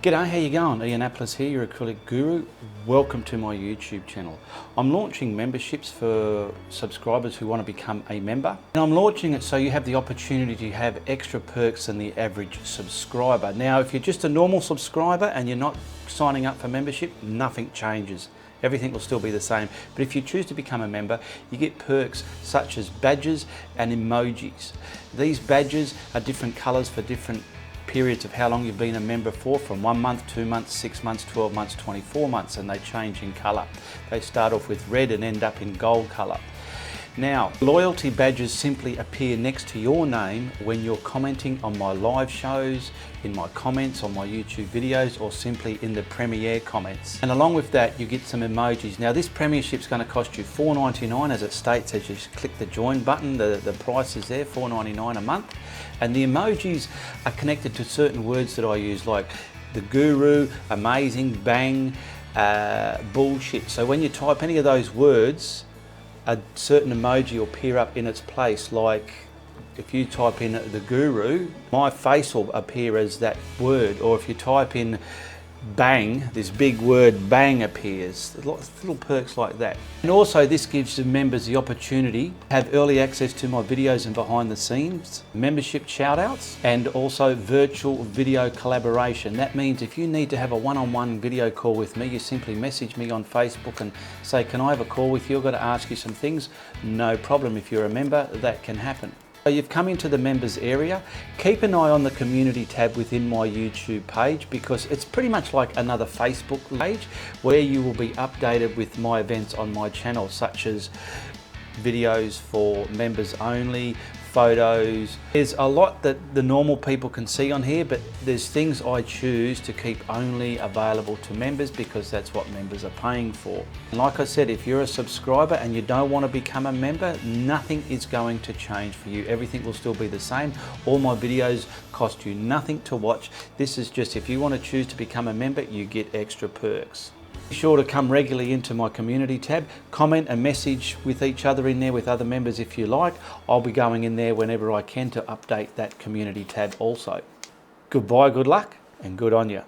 G'day, how you going? Ianapolis here, your acrylic guru. Welcome to my YouTube channel. I'm launching memberships for subscribers who want to become a member. And I'm launching it so you have the opportunity to have extra perks than the average subscriber. Now, if you're just a normal subscriber and you're not signing up for membership, nothing changes. Everything will still be the same. But if you choose to become a member, you get perks such as badges and emojis. These badges are different colors for different periods of how long you've been a member for, from 1 month, 2 months, 6 months, 12 months, 24 months, and they change in colour. They start off with red and end up in gold colour. Now, loyalty badges simply appear next to your name when you're commenting on my live shows, in my comments on my YouTube videos, or simply in the premiere comments. And along with that, you get some emojis. Now, this premiership's going to cost you $4.99 as it states as you click the join button. The price is there, $4.99 a month. And the emojis are connected to certain words that I use, like the guru, amazing, bang, bullshit. So when you type any of those words, a certain emoji will appear up in its place. Like if you type in the guru, my face will appear as that word. Or if you type in bang, this big word bang appears. Little perks like that. And also this gives the members the opportunity to have early access to my videos and behind the scenes, membership shout outs, and also virtual video collaboration. That means if you need to have a one-on-one video call with me, you simply message me on Facebook and say, can I have a call with you? I've got to ask you some things. No problem. If you're a member, that can happen. So you've come into the members area. Keep an eye on the community tab within my YouTube page, because it's pretty much like another Facebook page where you will be updated with my events on my channel, such as videos for members only, photos. There's a lot that the normal people can see on here, but there's things I choose to keep only available to members because that's what members are paying for. And like I said, if you're a subscriber and you don't want to become a member, nothing is going to change for you. Everything will still be the same. All my videos cost you nothing to watch. This is just if you want to choose to become a member, you get extra perks. Be sure to come regularly into my community tab, comment and message with each other in there with other members if you like. I'll be going in there whenever I can to update that community tab also. Goodbye, good luck, and good on you.